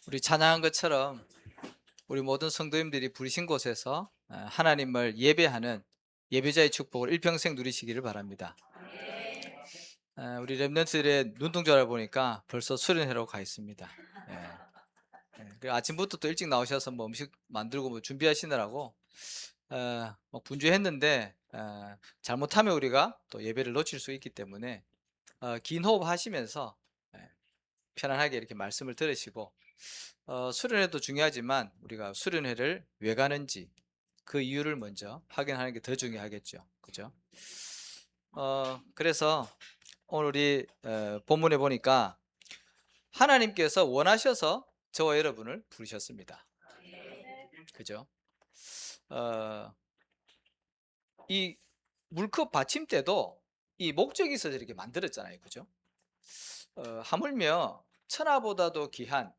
우리 찬양한 것처럼 우리 모든 성도님들이 부르신 곳에서 하나님을 예배하는 예배자의 축복을 일평생 누리시기를 바랍니다. 우리 랩런트들의 눈동자를 보니까 벌써 수련회로 가 있습니다. 아침부터 또 일찍 나오셔서 뭐 음식 만들고 뭐 준비하시느라고 뭐 분주했는데 잘못하면 우리가 또 예배를 놓칠 수 있기 때문에 긴 호흡 하시면서 편안하게 이렇게 말씀을 들으시고 수련회도 중요하지만 우리가 수련회를 왜 가는지 그 이유를 먼저 확인하는 게 더 중요하겠죠. 그죠? 그래서 오늘 우리 본문에 보니까 하나님께서 원하셔서 저와 여러분을 부르셨습니다. 그죠? 어, 이 물컵 받침대도 이 목적이 있어서 이렇게 만들었잖아요. 그죠? 하물며 천하보다도 귀한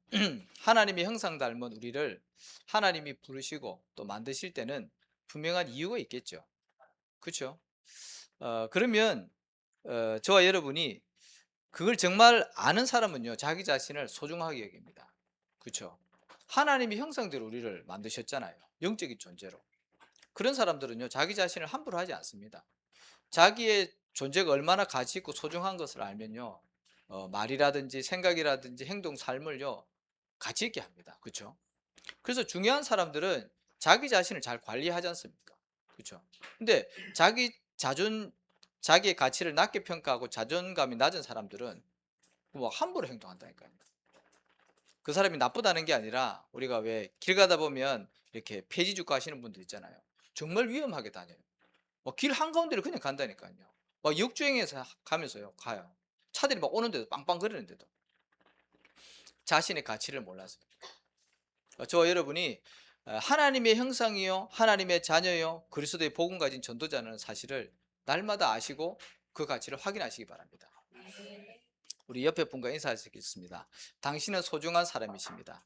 하나님의 형상 닮은 우리를 하나님이 부르시고 또 만드실 때는 분명한 이유가 있겠죠. 그렇죠? 그러면 저와 여러분이 그걸 정말 아는 사람은요, 자기 자신을 소중하게 여깁니다. 그렇죠? 하나님이 형상대로 우리를 만드셨잖아요. 영적인 존재로. 그런 사람들은요, 자기 자신을 함부로 하지 않습니다. 자기의 존재가 얼마나 가치 있고 소중한 것을 알면요, 말이라든지 생각이라든지 행동, 삶을요, 가치 있게 합니다. 그렇죠? 그래서 중요한 사람들은 자기 자신을 잘 관리하지 않습니까? 그렇죠? 근데 자기의 가치를 낮게 평가하고 자존감이 낮은 사람들은 뭐 함부로 행동한다니까요. 그 사람이 나쁘다는 게 아니라 우리가 왜 길 가다 보면 이렇게 폐지주가 하시는 분들 있잖아요. 정말 위험하게 다녀요. 길 한가운데를 그냥 간다니까요. 막 역주행해서 가면서요, 가요. 차들이 막 오는데도 빵빵거리는데도 자신의 가치를 몰라서. 저와 여러분이 하나님의 형상이요, 하나님의 자녀요, 그리스도의 복음 가진 전도자는 사실을 날마다 아시고 그 가치를 확인하시기 바랍니다. 우리 옆에 분과 인사하시겠습니다. 당신은 소중한 사람이십니다.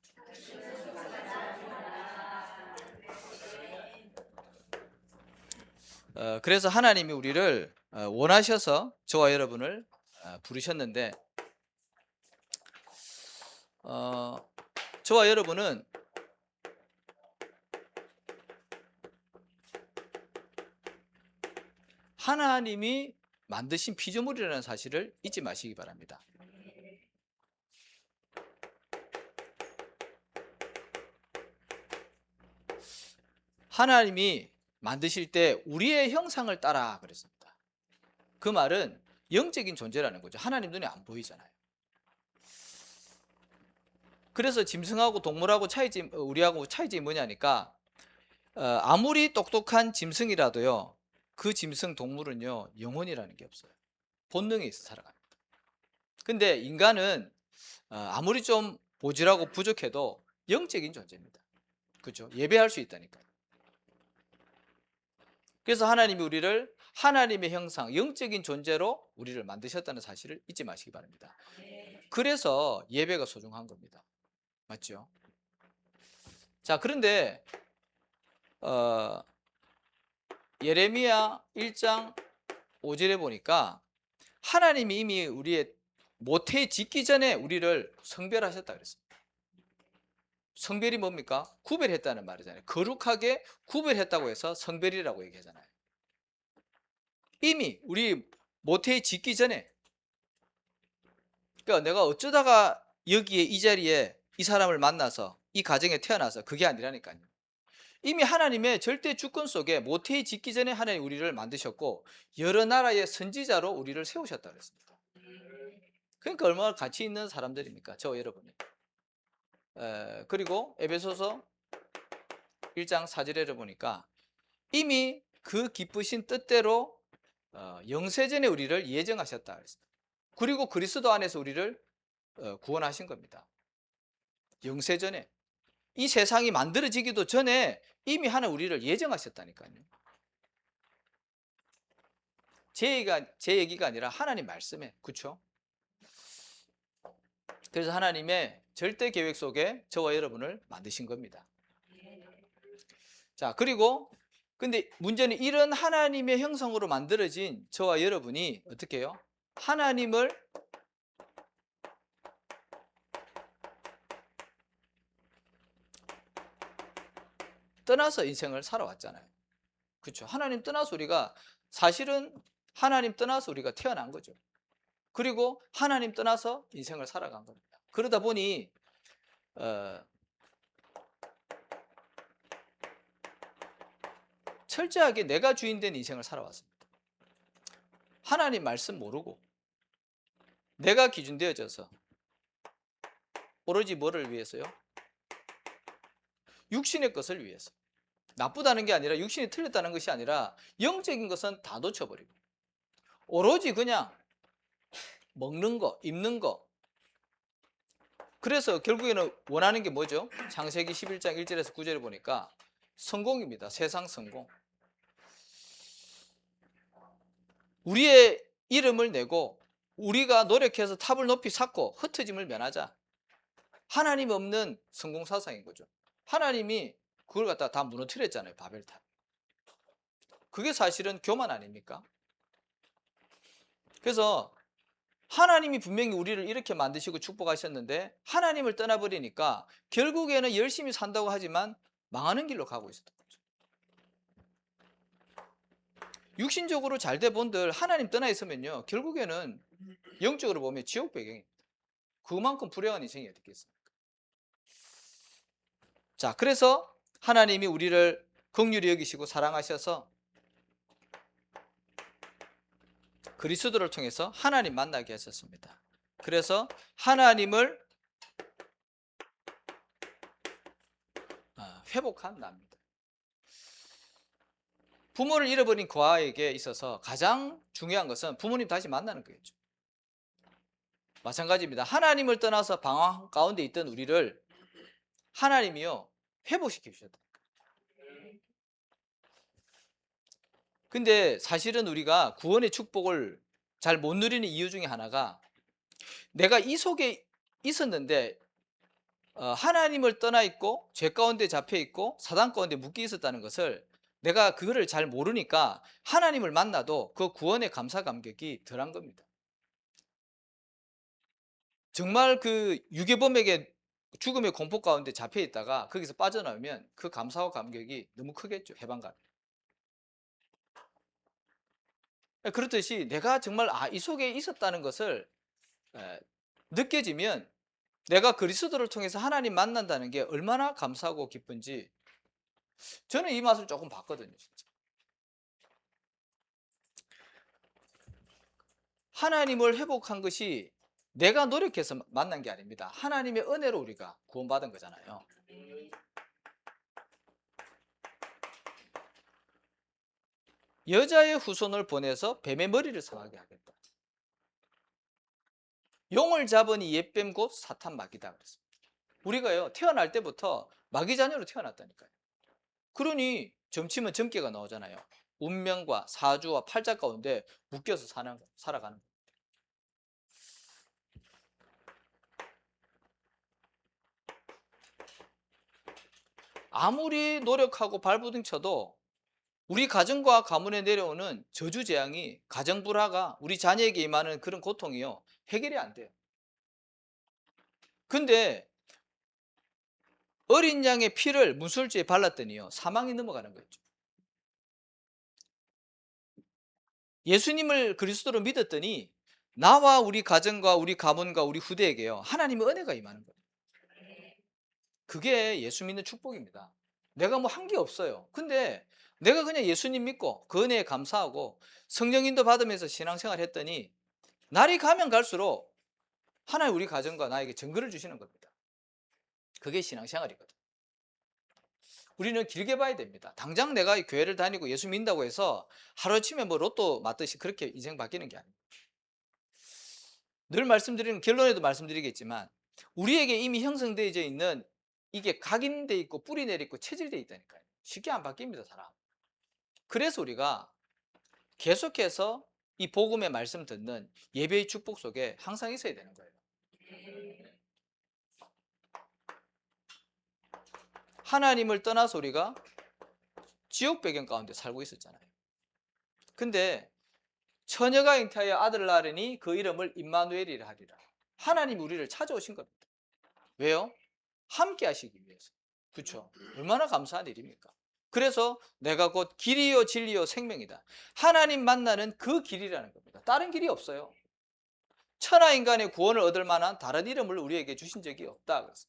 그래서 하나님이 우리를 원하셔서 저와 여러분을 부르셨는데, 저와 여러분은 하나님이 만드신 피조물이라는 사실을 잊지 마시기 바랍니다. 하나님이 만드실 때 우리의 형상을 따라 그랬습니다. 그 말은 영적인 존재라는 거죠. 하나님 눈에 안 보이잖아요. 그래서 짐승하고 동물하고 우리하고 차이점이 뭐냐니까 아무리 똑똑한 짐승이라도요, 그 짐승 동물은요, 영혼이라는 게 없어요. 본능에 있어 살아갑니다. 근데 인간은 아무리 좀 보질하고 부족해도 영적인 존재입니다. 그렇죠? 예배할 수 있다니까요. 그래서 하나님이 우리를 하나님의 형상, 영적인 존재로 우리를 만드셨다는 사실을 잊지 마시기 바랍니다. 그래서 예배가 소중한 겁니다. 맞죠? 자, 그런데 어, 예레미야 1장 5절에 보니까 하나님이 이미 우리의 모태 짓기 전에 우리를 성별하셨다 그랬습니다. 성별이 뭡니까? 구별했다는 말이잖아요. 거룩하게 구별했다고 해서 성별이라고 얘기하잖아요. 이미 우리 모태 짓기 전에, 그러니까 내가 어쩌다가 여기에 이 자리에 이 사람을 만나서 이 가정에 태어나서 그게 아니라니까요. 이미 하나님의 절대 주권 속에 모태 짓기 전에 하나님 우리를 만드셨고 여러 나라의 선지자로 우리를 세우셨다 그랬습니다. 그러니까 얼마나 가치 있는 사람들입니까? 저 여러분이. 그리고 에베소서 1장 4절에 보니까 이미 그 기쁘신 뜻대로 영세전에 우리를 예정하셨다 그랬습니다. 그리고 그리스도 안에서 우리를 구원하신 겁니다. 영세전에. 이 세상이 만들어지기도 전에 이미 하나님 우리를 예정하셨다니까요. 제 얘기가 아니라 하나님 말씀에, 그렇죠? 그래서 하나님의 절대 계획 속에 저와 여러분을 만드신 겁니다. 자, 그리고 근데 문제는 이런 하나님의 형상으로 만들어진 저와 여러분이 어떻게 해요? 하나님을 떠나서 인생을 살아왔잖아요. 그렇죠? 하나님 떠나서 우리가 사실은 하나님 떠나서 우리가 태어난 거죠. 그리고 하나님 떠나서 인생을 살아간 겁니다. 그러다 보니 철저하게 내가 주인 된 인생을 살아왔습니다. 하나님 말씀 모르고 내가 기준 되어져서 오로지 뭐를 위해서요? 육신의 것을 위해서. 나쁘다는 게 아니라 육신이 틀렸다는 것이 아니라 영적인 것은 다 놓쳐버리고 오로지 그냥 먹는 거, 입는 거. 그래서 결국에는 원하는 게 뭐죠? 창세기 11장 1절에서 9절에 보니까 성공입니다. 세상 성공. 우리의 이름을 내고 우리가 노력해서 탑을 높이 쌓고 흩어짐을 면하자. 하나님 없는 성공 사상인 거죠. 하나님이 그걸 갖다가 다 무너뜨렸잖아요. 바벨탑. 그게 사실은 교만 아닙니까? 그래서 하나님이 분명히 우리를 이렇게 만드시고 축복하셨는데 하나님을 떠나버리니까 결국에는 열심히 산다고 하지만 망하는 길로 가고 있었던 거죠. 육신적으로 잘돼 본들 하나님 떠나 있으면요 결국에는 영적으로 보면 지옥 배경입니다. 그만큼 불행한 인생이 어떻겠습니까? 자, 그래서 하나님이 우리를 긍휼히 여기시고 사랑하셔서 그리스도를 통해서 하나님 만나게 하셨습니다. 그래서 하나님을 회복한 나입니다. 부모를 잃어버린 그 아이에게 있어서 가장 중요한 것은 부모님 다시 만나는 거겠죠. 마찬가지입니다. 하나님을 떠나서 방황 가운데 있던 우리를 하나님이요 회복시켜 주셨다. 근데 사실은 우리가 구원의 축복을 잘 못 누리는 이유 중에 하나가 내가 이 속에 있었는데 하나님을 떠나 있고 죄 가운데 잡혀 있고 사단 가운데 묶여 있었다는 것을 내가 그거를 잘 모르니까 하나님을 만나도 그 구원의 감사 감격이 덜한 겁니다. 정말 그 유괴범에게 죽음의 공포 가운데 잡혀 있다가 거기서 빠져나오면 그 감사와 감격이 너무 크겠죠. 해방감. 그렇듯이 내가 정말 이 속에 있었다는 것을 느껴지면 내가 그리스도를 통해서 하나님 만난다는 게 얼마나 감사하고 기쁜지 저는 이 맛을 조금 봤거든요. 진짜. 하나님을 회복한 것이 내가 노력해서 만난 게 아닙니다. 하나님의 은혜로 우리가 구원받은 거잖아요. 여자의 후손을 보내서 뱀의 머리를 상하게 하겠다. 용을 잡으니 옛뱀 곧 사탄 마귀다 그랬습니다. 우리가요 태어날 때부터 마귀 자녀로 태어났다니까요. 그러니 점치면 점괘가 나오잖아요. 운명과 사주와 팔자 가운데 묶여서 살아가는 거예요. 아무리 노력하고 발부둥 쳐도 우리 가정과 가문에 내려오는 저주 재앙이 가정 불화가 우리 자녀에게 임하는 그런 고통이요 해결이 안 돼요. 근데 어린 양의 피를 문술주에 발랐더니요 사망이 넘어가는 거죠. 예수님을 그리스도로 믿었더니 나와 우리 가정과 우리 가문과 우리 후대에게요 하나님의 은혜가 임하는 거예요. 그게 예수 믿는 축복입니다. 내가 뭐 한 게 없어요. 근데 내가 그냥 예수님 믿고 그 은혜에 감사하고 성령인도 받으면서 신앙생활 했더니 날이 가면 갈수록 하나님 우리 가정과 나에게 증거를 주시는 겁니다. 그게 신앙생활이거든. 우리는 길게 봐야 됩니다. 당장 내가 교회를 다니고 예수 믿는다고 해서 하루아침에 뭐 로또 맞듯이 그렇게 인생 바뀌는 게 아닙니다. 늘 말씀드리는 결론에도 말씀드리겠지만 우리에게 이미 형성되어져 있는 이게 각인돼 있고 뿌리 내려 있고 체질돼 있다니까요. 쉽게 안 바뀝니다, 사람. 그래서 우리가 계속해서 이 복음의 말씀 듣는 예배의 축복 속에 항상 있어야 되는 거예요. 하나님을 떠나서 우리가 지옥 배경 가운데 살고 있었잖아요. 근데 처녀가 잉태하여 아들을 낳으니 그 이름을 임마누엘이라 하리라. 하나님 우리를 찾아오신 겁니다. 왜요? 함께 하시기 위해서. 그렇죠? 얼마나 감사한 일입니까? 그래서 내가 곧 길이요 진리요 생명이다. 하나님 만나는 그 길이라는 겁니다. 다른 길이 없어요. 천하 인간의 구원을 얻을 만한 다른 이름을 우리에게 주신 적이 없다. 그래서.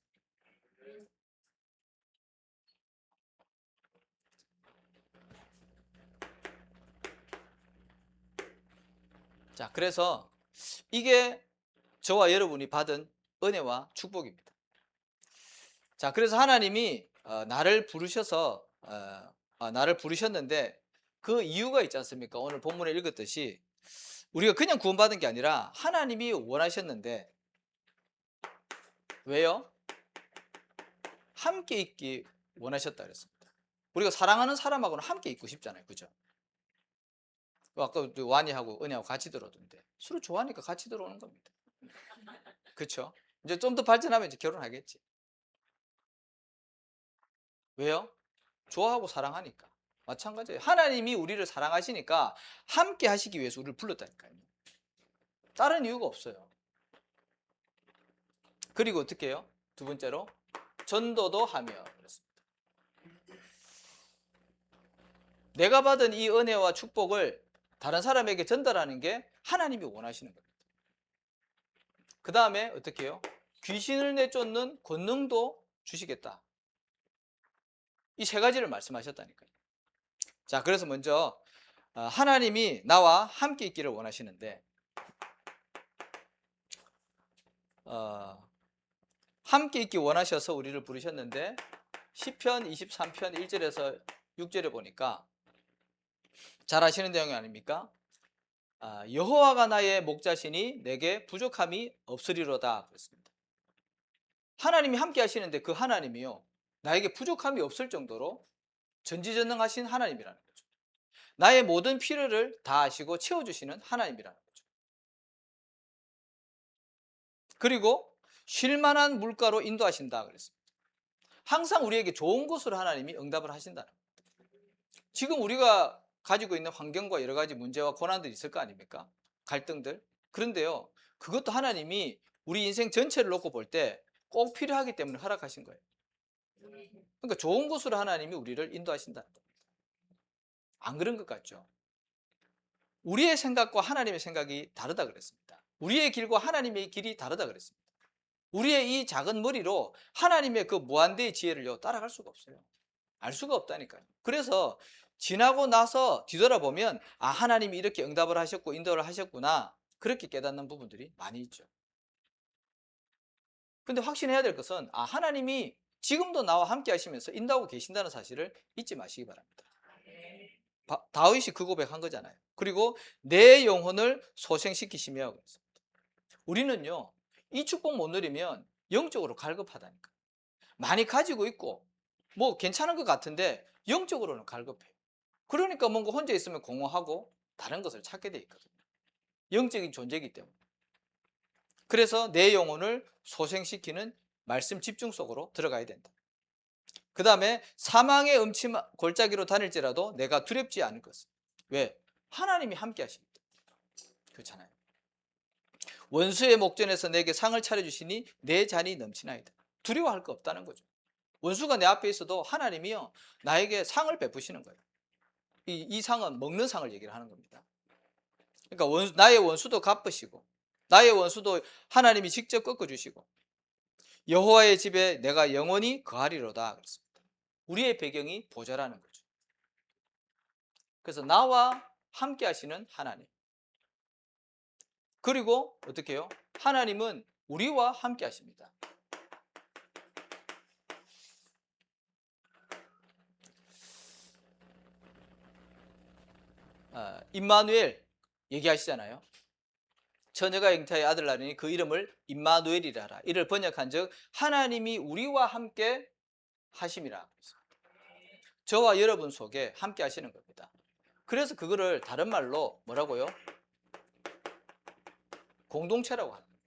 자, 그래서 이게 저와 여러분이 받은 은혜와 축복입니다. 자, 그래서 하나님이 나를 부르셔서 나를 부르셨는데 그 이유가 있지 않습니까? 오늘 본문에 읽었듯이 우리가 그냥 구원받은 게 아니라 하나님이 원하셨는데, 왜요? 함께 있기 원하셨다 그랬습니다. 우리가 사랑하는 사람하고는 함께 있고 싶잖아요. 그죠? 아까 완이하고 은혜하고 같이 들어오던데 서로 좋아하니까 같이 들어오는 겁니다. 그렇죠? 이제 좀 더 발전하면 이제 결혼하겠지. 왜요? 좋아하고 사랑하니까. 마찬가지예요. 하나님이 우리를 사랑하시니까 함께 하시기 위해서 우리를 불렀다니까요. 다른 이유가 없어요. 그리고 어떻게 해요? 두 번째로 전도도 하며 그랬습니다. 내가 받은 이 은혜와 축복을 다른 사람에게 전달하는 게 하나님이 원하시는 겁니다. 그 다음에 어떻게 해요? 귀신을 내쫓는 권능도 주시겠다. 이 세 가지를 말씀하셨다니까요. 자, 그래서 먼저 하나님이 나와 함께 있기를 원하시는데 함께 있기 원하셔서 우리를 부르셨는데 시편 23편 1절에서 6절에 보니까 잘 아시는 내용이 아닙니까? 여호와가 나의 목자시니 내게 부족함이 없으리로다 그랬습니다. 하나님이 함께 하시는데 그 하나님이요 나에게 부족함이 없을 정도로 전지전능하신 하나님이라는 거죠. 나의 모든 필요를 다 아시고 채워주시는 하나님이라는 거죠. 그리고 쉴만한 물가로 인도하신다 그랬습니다. 항상 우리에게 좋은 곳으로 하나님이 응답을 하신다는 겁니다. 지금 우리가 가지고 있는 환경과 여러 가지 문제와 고난들이 있을 거 아닙니까? 갈등들. 그런데요 그것도 하나님이 우리 인생 전체를 놓고 볼 때 꼭 필요하기 때문에 허락하신 거예요. 그러니까 좋은 곳으로 하나님이 우리를 인도하신다는 겁니다. 안 그런 것 같죠? 우리의 생각과 하나님의 생각이 다르다 그랬습니다. 우리의 길과 하나님의 길이 다르다 그랬습니다. 우리의 이 작은 머리로 하나님의 그 무한대의 지혜를요 따라갈 수가 없어요. 알 수가 없다니까요. 그래서 지나고 나서 뒤돌아보면 하나님이 이렇게 응답을 하셨고 인도를 하셨구나 그렇게 깨닫는 부분들이 많이 있죠. 근데 확신해야 될 것은 하나님이 지금도 나와 함께 하시면서 인도하고 계신다는 사실을 잊지 마시기 바랍니다. 다윗이 그 고백한 거잖아요. 그리고 내 영혼을 소생시키시며 그랬습니다. 우리는요 이 축복 못 누리면 영적으로 갈급하다니까. 많이 가지고 있고 뭐 괜찮은 것 같은데 영적으로는 갈급해요. 그러니까 뭔가 혼자 있으면 공허하고 다른 것을 찾게 돼 있거든요. 영적인 존재이기 때문에. 그래서 내 영혼을 소생시키는 말씀 집중 속으로 들어가야 된다. 그 다음에 사망의 음침한 골짜기로 다닐지라도 내가 두렵지 않을 것은. 왜? 하나님이 함께 하십니다. 그렇잖아요. 원수의 목전에서 내게 상을 차려주시니 내 잔이 넘치나이다. 두려워할 거 없다는 거죠. 원수가 내 앞에 있어도 하나님이요 나에게 상을 베푸시는 거예요. 이 상은 먹는 상을 얘기를 하는 겁니다. 그러니까 나의 원수도 갚으시고 나의 원수도 하나님이 직접 꺾어주시고 여호와의 집에 내가 영원히 거하리로다 그랬습니다. 우리의 배경이 보좌라는 거죠. 그래서 나와 함께 하시는 하나님. 그리고 어떻게 해요? 하나님은 우리와 함께 하십니다. 임마누엘 얘기하시잖아요. 처녀가 잉타의 아들 낳으니 그 이름을 임마누엘이라 하라. 이를 번역한 즉 하나님이 우리와 함께 하심이라. 저와 여러분 속에 함께 하시는 겁니다. 그래서 그거를 다른 말로 뭐라고요? 공동체라고 합니다.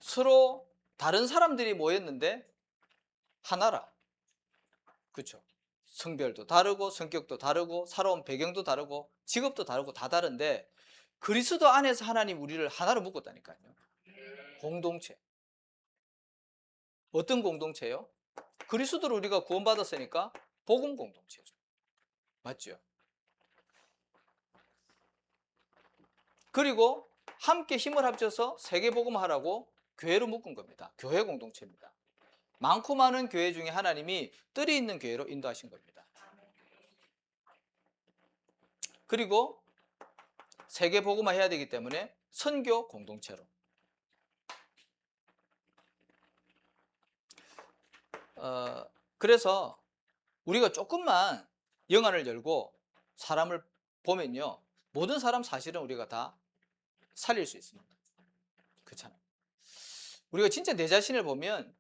서로 다른 사람들이 모였는데 하나라. 그렇죠? 성별도 다르고 성격도 다르고 살아온 배경도 다르고 직업도 다르고 다 다른데 그리스도 안에서 하나님 우리를 하나로 묶었다니까요. 공동체. 어떤 공동체요? 그리스도로 우리가 구원받았으니까 복음 공동체죠. 맞죠? 그리고 함께 힘을 합쳐서 세계 복음화라고 교회로 묶은 겁니다. 교회 공동체입니다. 많고 많은 교회 중에 하나님이 뜰이 있는 교회로 인도하신 겁니다. 그리고 세계 복음화 해야 되기 때문에 선교 공동체로. 그래서 우리가 조금만 영안을 열고 사람을 보면요, 모든 사람 사실은 우리가 다 살릴 수 있습니다. 그렇잖아요. 우리가 진짜 내 자신을 보면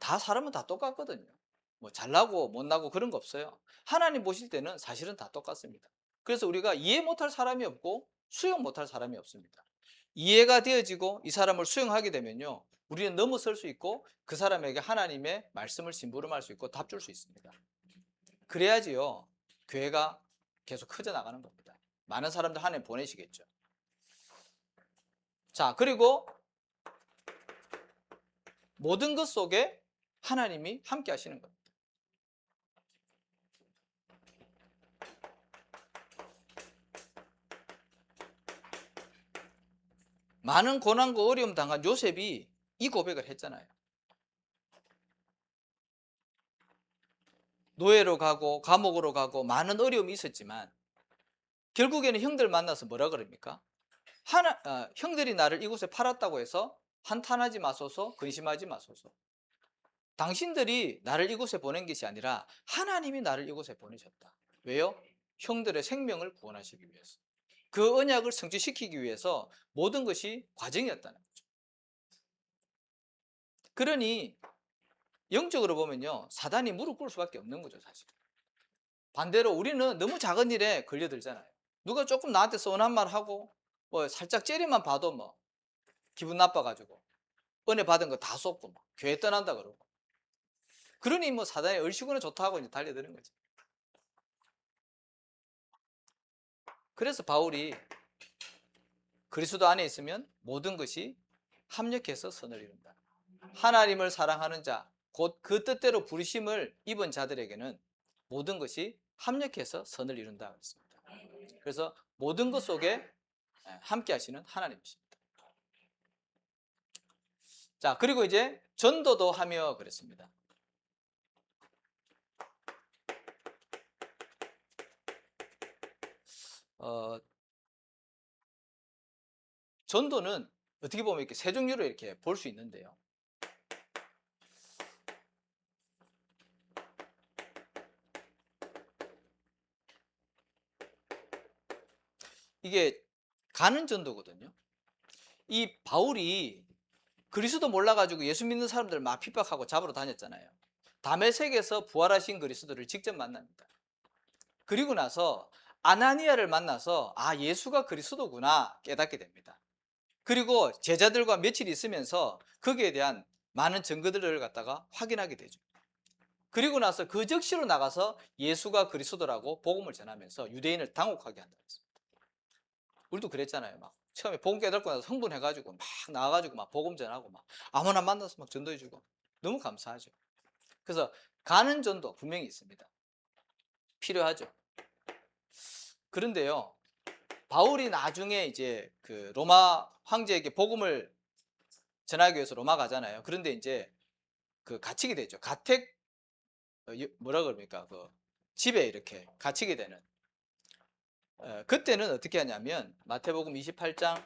다 사람은 다 똑같거든요. 뭐 잘나고 못나고 그런 거 없어요. 하나님 보실 때는 사실은 다 똑같습니다. 그래서 우리가 이해 못할 사람이 없고 수용 못할 사람이 없습니다. 이해가 되어지고 이 사람을 수용하게 되면요, 우리는 넘어설 수 있고 그 사람에게 하나님의 말씀을 심부름할 수 있고 답 줄 수 있습니다. 그래야지요, 교회가 계속 커져 나가는 겁니다. 많은 사람들 하나님 보내시겠죠. 자, 그리고 모든 것 속에 하나님이 함께 하시는 겁니다. 많은 고난과 어려움 당한 요셉이 이 고백을 했잖아요. 노예로 가고 감옥으로 가고 많은 어려움이 있었지만 결국에는 형들 만나서 뭐라 그럽니까? 형들이 나를 이곳에 팔았다고 해서 한탄하지 마소서, 근심하지 마소서. 당신들이 나를 이곳에 보낸 것이 아니라 하나님이 나를 이곳에 보내셨다. 왜요? 형들의 생명을 구원하시기 위해서. 그 언약을 성취시키기 위해서 모든 것이 과정이었다는 거죠. 그러니 영적으로 보면요, 사단이 무릎 꿇을 수밖에 없는 거죠, 사실. 반대로 우리는 너무 작은 일에 걸려들잖아요. 누가 조금 나한테 서운한 말 하고 뭐 살짝 째리만 봐도 뭐 기분 나빠가지고 은혜 받은 거 다 쏟고 막 교회 떠난다 그러고. 그러니 뭐 사단이 얼씨구나 좋다고 이제 달려드는 거죠. 그래서 바울이 그리스도 안에 있으면 모든 것이 합력해서 선을 이룬다. 하나님을 사랑하는 자, 곧 그 뜻대로 부르심을 입은 자들에게는 모든 것이 합력해서 선을 이룬다 그랬습니다. 그래서 모든 것 속에 함께 하시는 하나님이십니다. 자, 그리고 이제 전도도 하며 그랬습니다. 전도는 어떻게 보면 이렇게 세 종류로 이렇게 볼 수 있는데요. 이게 가는 전도거든요. 이 바울이 그리스도 몰라가지고 예수 믿는 사람들 막 핍박하고 잡으러 다녔잖아요. 다메섹에서 부활하신 그리스도를 직접 만납니다. 그리고 나서 아나니아를 만나서 아, 예수가 그리스도구나 깨닫게 됩니다. 그리고 제자들과 며칠 있으면서 거기에 대한 많은 증거들을 갖다가 확인하게 되죠. 그리고 나서 그 즉시로 나가서 예수가 그리스도라고 복음을 전하면서 유대인을 당혹하게 한다 했습니다. 우리도 그랬잖아요. 막 처음에 복음 깨닫고 나서 흥분해가지고 막 나와가지고 막 복음 전하고 막 아무나 만나서 막 전도해주고 너무 감사하죠. 그래서 가는 전도 분명히 있습니다. 필요하죠. 그런데요, 바울이 나중에 이제 그 로마 황제에게 복음을 전하기 위해서 로마 가잖아요. 그런데 이제 그 갇히게 되죠. 가택 뭐라 그럽니까? 그 집에 이렇게 갇히게 되는. 그때는 어떻게 하냐면 마태복음 28장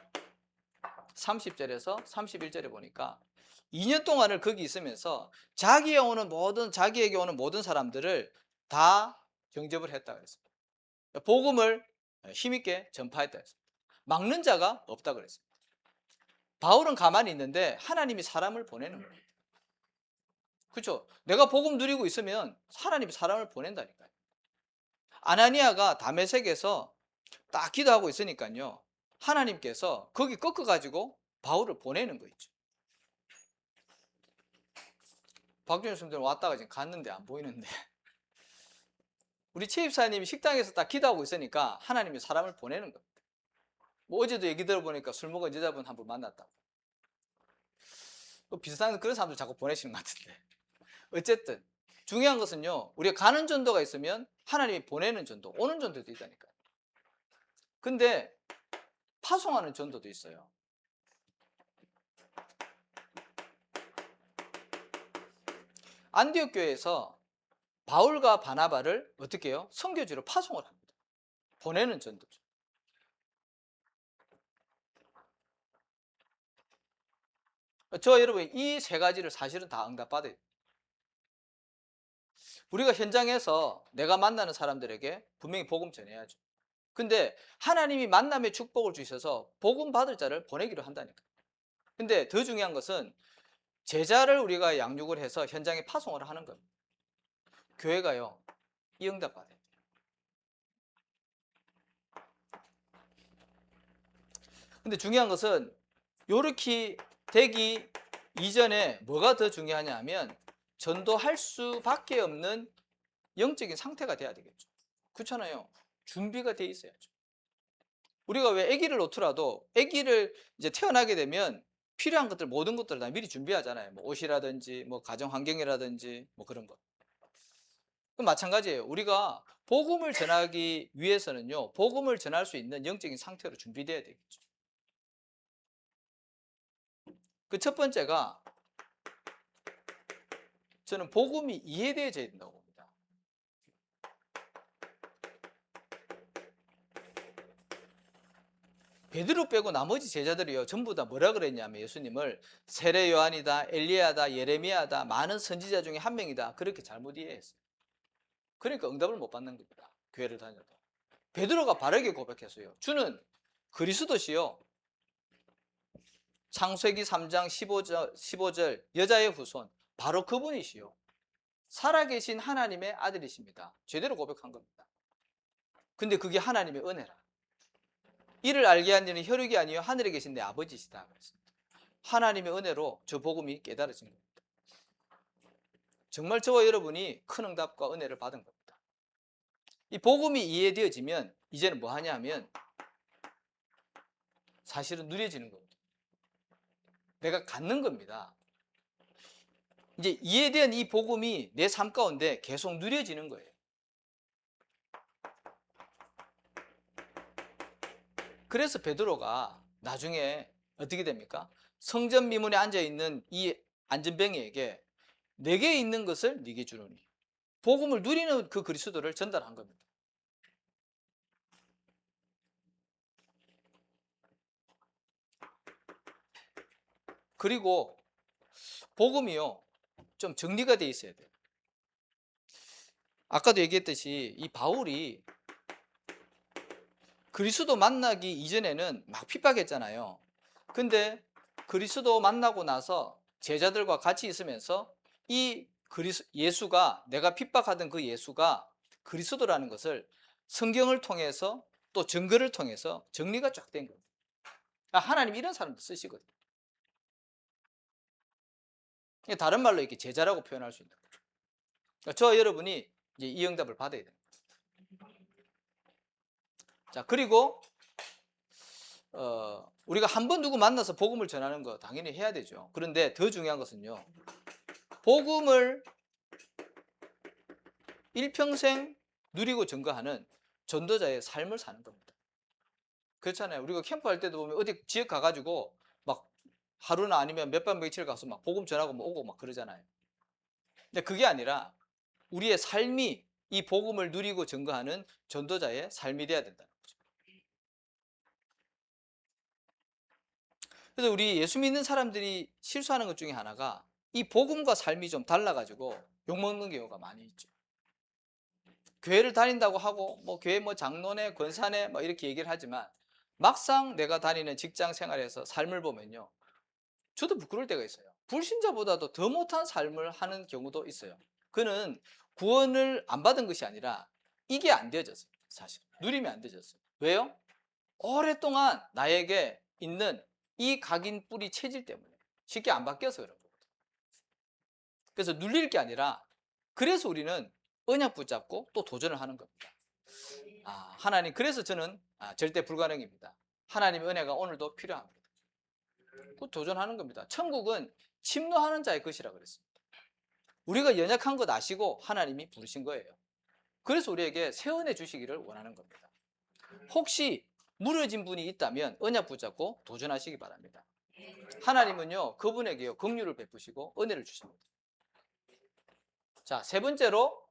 30절에서 31절에 보니까 2년 동안을 거기 있으면서 자기에게 오는 모든 사람들을 다 영접을 했다 그랬습니다. 복음을 힘있게 전파했다 그랬습니다. 막는 자가 없다 그랬습니다. 바울은 가만히 있는데 하나님이 사람을 보내는 거예요. 그렇죠? 내가 복음 누리고 있으면 하나님이 사람을 보낸다니까요. 아나니아가 다메섹에서 딱 기도하고 있으니까요, 하나님께서 거기 꺾어가지고 바울을 보내는 거 있죠. 박준현 선생님 왔다가 지금 갔는데 안 보이는데 우리 최입사님이 식당에서 딱 기도하고 있으니까 하나님이 사람을 보내는 겁니다. 뭐 어제도 얘기 들어보니까 술 먹은 여자분 한 분 만났다고. 또 비슷한 그런 사람들 자꾸 보내시는 것 같은데 어쨌든 중요한 것은요, 우리가 가는 전도가 있으면 하나님이 보내는 전도, 오는 전도도 있다니까요. 근데 파송하는 전도도 있어요. 안디옥 교회에서 바울과 바나바를 어떻게 해요? 선교지로 파송을 합니다. 보내는 전도죠. 여러분 이 세 가지를 사실은 다 응답받아야 돼요. 우리가 현장에서 내가 만나는 사람들에게 분명히 복음 전해야죠. 근데 하나님이 만남의 축복을 주셔서 복음 받을 자를 보내기로 한다니까요. 근데 더 중요한 것은 제자를 우리가 양육을 해서 현장에 파송을 하는 겁니다. 교회가요, 이 응답 받아요. 근데 중요한 것은 요렇게 되기 이전에 뭐가 더 중요하냐 하면 전도할 수밖에 없는 영적인 상태가 돼야 되겠죠. 그렇잖아요. 준비가 돼 있어야죠. 우리가 왜 아기를 놓더라도 아기를 이제 태어나게 되면 필요한 것들 모든 것들을 다 미리 준비하잖아요. 뭐 옷이라든지 뭐 가정 환경이라든지 뭐 그런 것. 그럼 마찬가지예요. 우리가 복음을 전하기 위해서는요, 복음을 전할 수 있는 영적인 상태로 준비돼야 되겠죠. 그 첫 번째가 저는 복음이 이해되어져야 된다고 봅니다. 베드로 빼고 나머지 제자들이요 전부 다 뭐라 그랬냐면 예수님을 세례 요한이다, 엘리야다, 예레미야다, 많은 선지자 중에 한 명이다 그렇게 잘못 이해했어요. 그러니까 응답을 못 받는 겁니다. 교회를 다녀도. 베드로가 바르게 고백했어요. 주는 그리스도시요, 창세기 3장 15절 여자의 후손 바로 그분이시요, 살아계신 하나님의 아들이십니다. 제대로 고백한 겁니다. 근데 그게 하나님의 은혜라. 이를 알게 한 이는 혈육이 아니요 하늘에 계신 내 아버지시다 그랬습니다. 하나님의 은혜로 저 복음이 깨달아진 겁니다. 정말 저와 여러분이 큰 응답과 은혜를 받은 겁니다. 이 복음이 이해되어지면 이제는 뭐 하냐 하면 사실은 누려지는 겁니다. 내가 갖는 겁니다. 이제 이해된 이 복음이 내 삶 가운데 계속 누려지는 거예요. 그래서 베드로가 나중에 어떻게 됩니까? 성전 미문에 앉아있는 이 안전뱅이에게 내게 있는 것을 네게 주노니, 복음을 누리는 그 그리스도를 전달한 겁니다. 그리고 복음이요 좀 정리가 돼 있어야 돼요. 아까도 얘기했듯이 이 바울이 그리스도 만나기 이전에는 막 핍박했잖아요. 근데 그리스도 만나고 나서 제자들과 같이 있으면서 이 예수가, 내가 핍박하던 그 예수가 그리스도라는 것을 성경을 통해서 또 증거를 통해서 정리가 쫙 된 겁니다. 하나님 이런 사람도 쓰시거든요. 다른 말로 이렇게 제자라고 표현할 수 있는 거죠. 저와 여러분이 이제 이 응답을 받아야 됩니다. 자, 그리고 우리가 한 번 누구 만나서 복음을 전하는 거 당연히 해야 되죠. 그런데 더 중요한 것은요, 복음을 일평생 누리고 증거하는 전도자의 삶을 사는 겁니다. 그렇잖아요. 우리가 캠프할 때도 보면 어디 지역 가가지고 막 하루나 아니면 몇 밤 며칠 가서 막 복음 전하고 뭐 오고 막 그러잖아요. 근데 그게 아니라 우리의 삶이 이 복음을 누리고 증거하는 전도자의 삶이 돼야 된다는 거죠. 그래서 우리 예수 믿는 사람들이 실수하는 것 중에 하나가 이 복음과 삶이 좀 달라가지고 욕먹는 경우가 많이 있죠. 교회를 다닌다고 하고 뭐 교회 뭐 장로네 권사네 뭐 이렇게 얘기를 하지만 막상 내가 다니는 직장 생활에서 삶을 보면요, 저도 부끄러울 때가 있어요. 불신자보다도 더 못한 삶을 하는 경우도 있어요. 그는 구원을 안 받은 것이 아니라 이게 안 되어졌어요. 사실 누림이 안 되어졌어요. 왜요? 오랫동안 나에게 있는 이 각인 뿌리 체질 때문에 쉽게 안 바뀌어서 그런 거거든요. 그래서 눌릴 게 아니라, 그래서 우리는 언약 붙잡고 또 도전을 하는 겁니다. 하나님, 그래서 저는 절대 불가능입니다. 하나님의 은혜가 오늘도 필요합니다. 그 도전하는 겁니다. 천국은 침노하는 자의 것이라 그랬습니다. 우리가 연약한 것 아시고 하나님이 부르신 거예요. 그래서 우리에게 새 은혜 주시기를 원하는 겁니다. 혹시 무너진 분이 있다면 언약 붙잡고 도전하시기 바랍니다. 하나님은요, 그분에게요, 긍휼을 베푸시고 은혜를 주십니다. 자, 세 번째로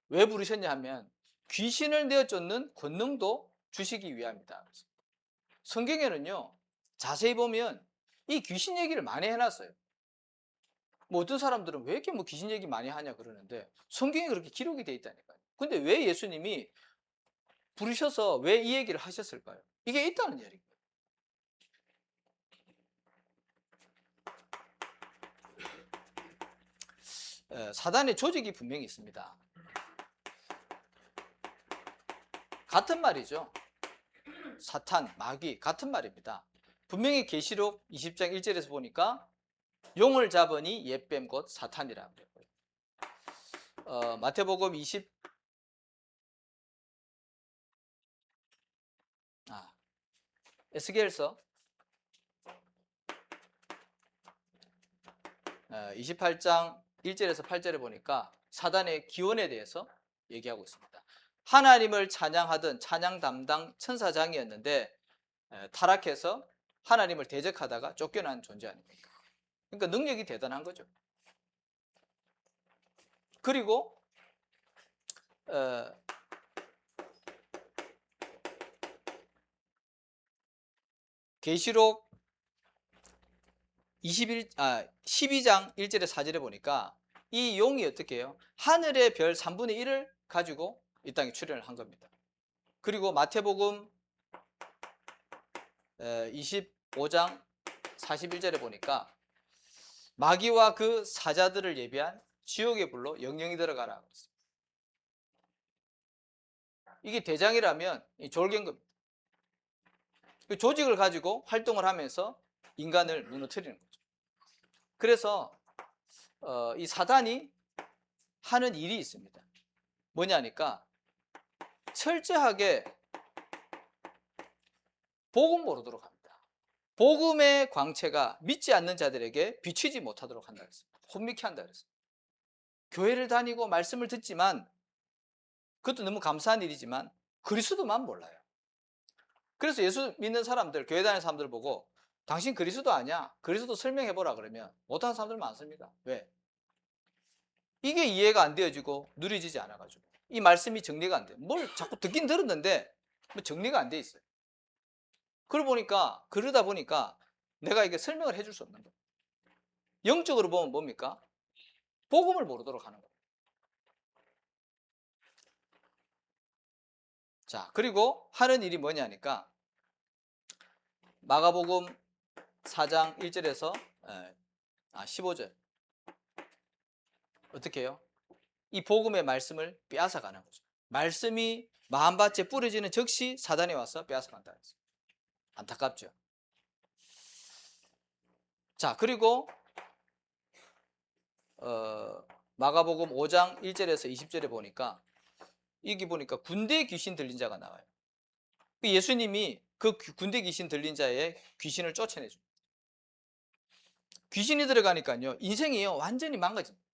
왜 부르셨냐 하면 귀신을 내어쫓는 권능도 주시기 위함이다. 성경에는요, 자세히 보면 이 귀신 얘기를 많이 해놨어요. 뭐 어떤 사람들은 왜 이렇게 뭐 귀신 얘기 많이 하냐 그러는데 성경에 그렇게 기록이 돼 있다니까요. 근데 왜 예수님이 부르셔서 왜 이 얘기를 하셨을까요? 이게 있다는 얘기예요. 사단의 조직이 분명히 있습니다. 같은 말이죠. 사탄, 마귀 같은 말입니다. 분명히 계시록 20장 1절에서 보니까 용을 잡으니 옛뱀 곧 사탄이라고 그랬고요. 마태복음 20 에스겔서 28장 1절에서 8절에 보니까 사단의 기원에 대해서 얘기하고 있습니다. 하나님을 찬양하던 찬양 담당 천사장이었는데 타락해서 하나님을 대적하다가 쫓겨난 존재 아닙니까? 그러니까 능력이 대단한 거죠. 그리고 계시록 12장 1절에 4절에 보니까 이 용이 어떻게 해요? 하늘의 별 3분의 1을 가지고 이 땅에 출현을 한 겁니다. 그리고 마태복음 25장 41절에 보니까 마귀와 그 사자들을 예비한 지옥의 불로 영영이 들어가라. 이게 대장이라면 졸개인 겁니다. 그 조직을 가지고 활동을 하면서 인간을 무너뜨리는 거죠. 그래서 이 사단이 하는 일이 있습니다. 뭐냐니까 철저하게 복음 모르도록 합니다. 복음의 광채가 믿지 않는 자들에게 비치지 못하도록 한다 그랬습니다. 혼미케 한다 그랬습니다. 교회를 다니고 말씀을 듣지만 그것도 너무 감사한 일이지만 그리스도만 몰라요. 그래서 예수 믿는 사람들, 교회 다니는 사람들 보고 당신 그리스도 아니야? 그리스도 설명해보라 그러면 못하는 사람들 많습니다. 왜? 이게 이해가 안 되어지고 누려지지 않아가지고 이 말씀이 정리가 안 돼요. 뭘 자꾸 듣긴 들었는데 뭐 정리가 안 돼 있어요. 그러다 보니까 내가 이게 설명을 해줄 수 없는 거예요. 영적으로 보면 뭡니까? 복음을 모르도록 하는 거예요. 자, 그리고 하는 일이 뭐냐니까 마가복음 4장 1절에서 15절 어떻게 해요? 이 복음의 말씀을 빼앗아가는 거죠. 말씀이 마음밭에 뿌려지는 즉시 사단이 와서 빼앗아간다. 안타깝죠. 자, 그리고 마가복음 5장 1절에서 20절에 보니까 여기 보니까 군대 귀신 들린 자가 나와요. 예수님이 그 군대 귀신 들린 자의 귀신을 쫓아내줍니다. 귀신이 들어가니까요 인생이요 완전히 망가집니다.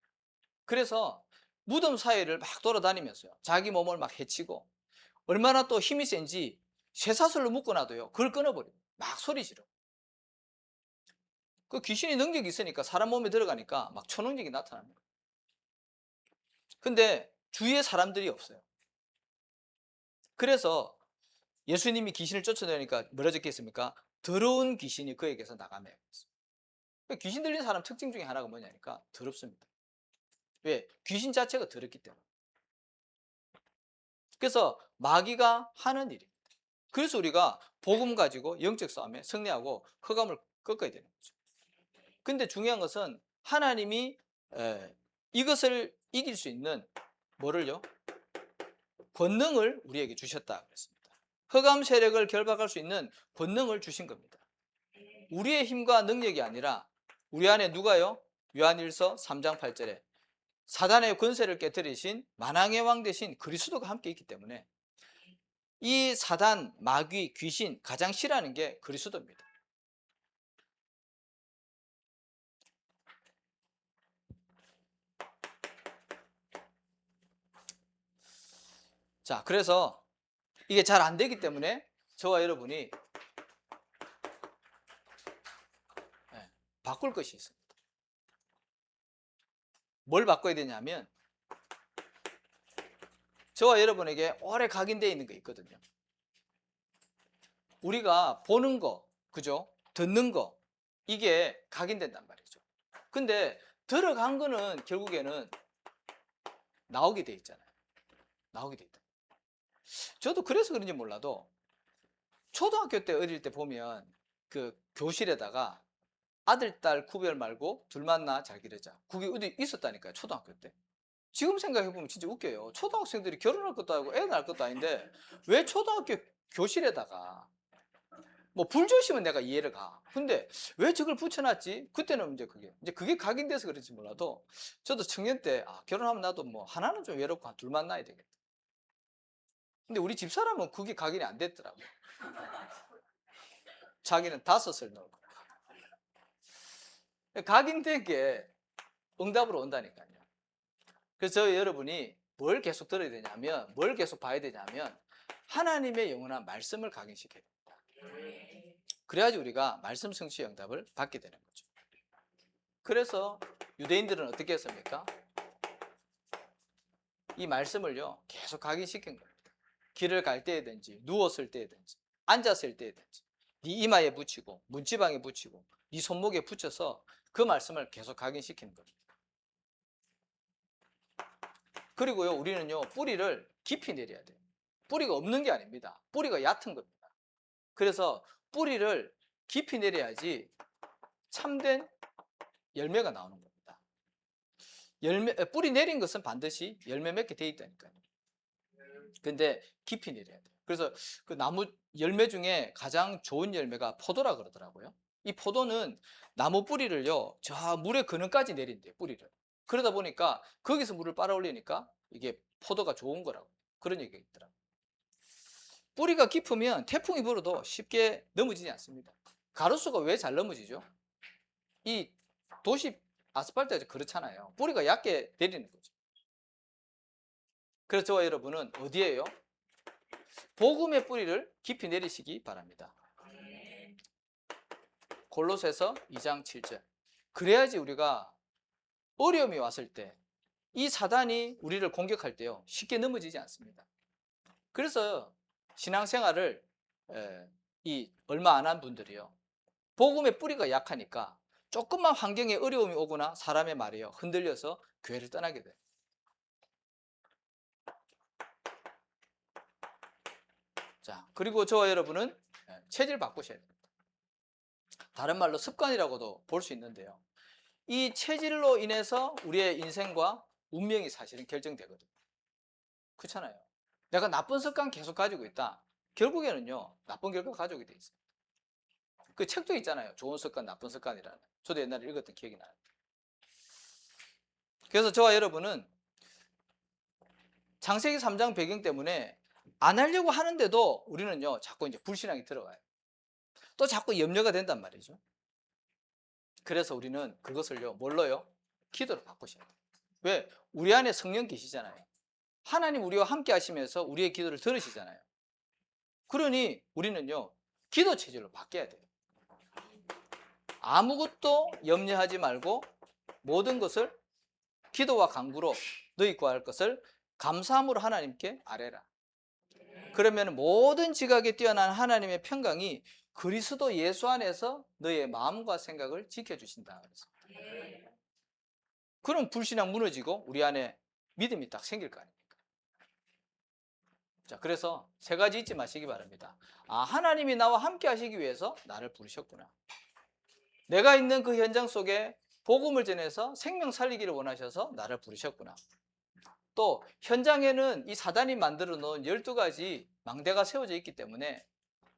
그래서 무덤 사이를 막 돌아다니면서요 자기 몸을 막 해치고 얼마나 또 힘이 센지 쇠사슬로 묶어놔도요 그걸 끊어버려요. 막 소리 지르. 그 귀신이 능력이 있으니까 사람 몸에 들어가니까 막 초능력이 나타납니다. 근데 주위에 사람들이 없어요. 그래서 예수님이 귀신을 쫓아내니까 뭐라 적혀 있습니까? 더러운 귀신이 그에게서 나가며. 귀신 들린 사람 특징 중에 하나가 뭐냐니까 더럽습니다. 왜? 귀신 자체가 더럽기 때문에. 그래서 마귀가 하는 일입니다. 그래서 우리가 복음 가지고 영적 싸움에 승리하고 흑암을 꺾어야 되는 거죠. 근데 중요한 것은 하나님이 이것을 이길 수 있는 뭐를요? 권능을 우리에게 주셨다 그랬습니다. 흑암 세력을 결박할 수 있는 권능을 주신 겁니다. 우리의 힘과 능력이 아니라 우리 안에 누가요? 요한일서 3장 8절에 사단의 권세를 깨뜨리신 만왕의 왕 대신 그리스도가 함께 있기 때문에 이 사단, 마귀, 귀신 가장 싫어하는 게 그리스도입니다. 자, 그래서 이게 잘 안 되기 때문에 저와 여러분이 바꿀 것이 있습니다. 뭘 바꿔야 되냐면 저와 여러분에게 오래 각인되어 있는 게 있거든요. 우리가 보는 거, 그죠? 듣는 거, 이게 각인된단 말이죠. 근데 들어간 거는 결국에는 나오게 돼 있잖아요. 나오게 돼 있다. 저도 그래서 그런지 몰라도 초등학교 때 어릴 때 보면 그 교실에다가 아들, 딸 구별 말고 둘 만나 잘 기르자. 그게 어디 있었다니까요, 초등학교 때. 지금 생각해보면 진짜 웃겨요. 초등학생들이 결혼할 것도 아니고 애 낳을 것도 아닌데 왜 초등학교 교실에다가 뭐 불조심은 내가 이해를 가. 근데 왜 저걸 붙여놨지? 그때는 이제 그게 각인돼서 그런지 몰라도 저도 청년 때 결혼하면 나도 뭐 하나는 좀 외롭고 한 둘만 낳아야 되겠다. 근데 우리 집사람은 그게 각인이 안 됐더라고. 자기는 5을 넣고. 각인된 게 응답으로 온다니까요. 그래서 여러분이 뭘 계속 들어야 되냐면, 뭘 계속 봐야 되냐면 하나님의 영원한 말씀을 각인시켜야 됩니다. 그래야지 우리가 말씀 성취의 응답을 받게 되는 거죠. 그래서 유대인들은 어떻게 했습니까? 이 말씀을요 계속 각인시킨 겁니다. 길을 갈 때든지 누웠을 때든지 앉았을 때든지 네 이마에 붙이고 문지방에 붙이고 네 손목에 붙여서 그 말씀을 계속 각인시키는 겁니다. 그리고요 우리는요 뿌리를 깊이 내려야 돼요. 뿌리가 없는 게 아닙니다. 뿌리가 얕은 겁니다. 그래서 뿌리를 깊이 내려야지 참된 열매가 나오는 겁니다. 뿌리 내린 것은 반드시 열매 맺게 돼 있다니까요. 근데 깊이 내려야 돼요. 그래서 그 나무 열매 중에 가장 좋은 열매가 포도라 그러더라고요. 이 포도는 나무 뿌리를요 저 물의 근원까지 내린대요. 뿌리를. 그러다 보니까 거기서 물을 빨아올리니까 이게 포도가 좋은 거라고 그런 얘기가 있더라고요. 뿌리가 깊으면 태풍이 불어도 쉽게 넘어지지 않습니다. 가로수가 왜 잘 넘어지죠? 이 도시 아스팔트가 그렇잖아요. 뿌리가 얕게 내리는 거죠. 그래서 저와 여러분은 어디에요? 복음의 뿌리를 깊이 내리시기 바랍니다. 골로새서 2장 7절. 그래야지 우리가 어려움이 왔을 때 이 사단이 우리를 공격할 때요 쉽게 넘어지지 않습니다. 그래서 신앙생활을 얼마 안 한 분들이요 복음의 뿌리가 약하니까 조금만 환경에 어려움이 오거나 사람의 말이요 흔들려서 교회를 떠나게 돼요. 자, 그리고 저와 여러분은 체질 바꾸셔야 됩니다. 다른 말로 습관이라고도 볼 수 있는데요. 이 체질로 인해서 우리의 인생과 운명이 사실은 결정되거든요. 그렇잖아요. 내가 나쁜 습관 계속 가지고 있다. 결국에는요, 나쁜 결과 가져오게 돼 있어요. 그 책도 있잖아요. 좋은 습관, 나쁜 습관이라는. 저도 옛날에 읽었던 기억이 나요. 그래서 저와 여러분은 창세기 3장 배경 때문에 안 하려고 하는데도 우리는요, 자꾸 이제 불신앙이 들어가요. 또 자꾸 염려가 된단 말이죠. 그래서 우리는 그것을요, 뭘로요? 기도로 바꾸셔야 돼요. 왜? 우리 안에 성령 계시잖아요. 하나님 우리와 함께 하시면서 우리의 기도를 들으시잖아요. 그러니 우리는요, 기도 체질로 바뀌어야 돼요. 아무것도 염려하지 말고 모든 것을 기도와 간구로 너희 구할 것을 감사함으로 하나님께 아뢰라. 그러면 모든 지각에 뛰어난 하나님의 평강이 그리스도 예수 안에서 너의 마음과 생각을 지켜주신다. 그럼 불신앙 무너지고 우리 안에 믿음이 딱 생길 거 아닙니까? 자, 그래서 3가지 잊지 마시기 바랍니다. 하나님이 나와 함께 하시기 위해서 나를 부르셨구나. 내가 있는 그 현장 속에 복음을 전해서 생명 살리기를 원하셔서 나를 부르셨구나. 또 현장에는 이 사단이 만들어 놓은 12가지 망대가 세워져 있기 때문에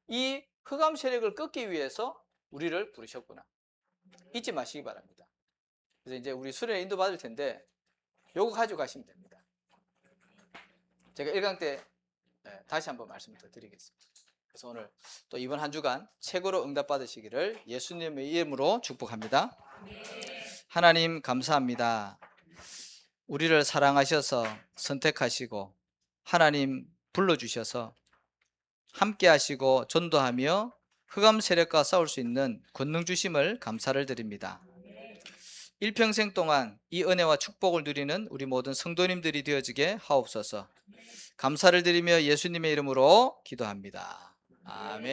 이 흑암 세력을 꺾기 위해서 우리를 부르셨구나. 잊지 마시기 바랍니다. 그래서 이제 우리 수련회 인도 받을 텐데 요거 가지고 가시면 됩니다. 제가 1강 때 다시 한번 말씀을 더 드리겠습니다. 그래서 오늘 또 이번 한 주간 최고로 응답 받으시기를 예수님의 이름으로 축복합니다. 하나님 감사합니다. 우리를 사랑하셔서 선택하시고 하나님 불러주셔서 함께 하시고 전도하며 흑암 세력과 싸울 수 있는 권능 주심을 감사를 드립니다. 일평생 동안 이 은혜와 축복을 누리는 우리 모든 성도님들이 되어지게 하옵소서. 감사를 드리며 예수님의 이름으로 기도합니다. 아멘.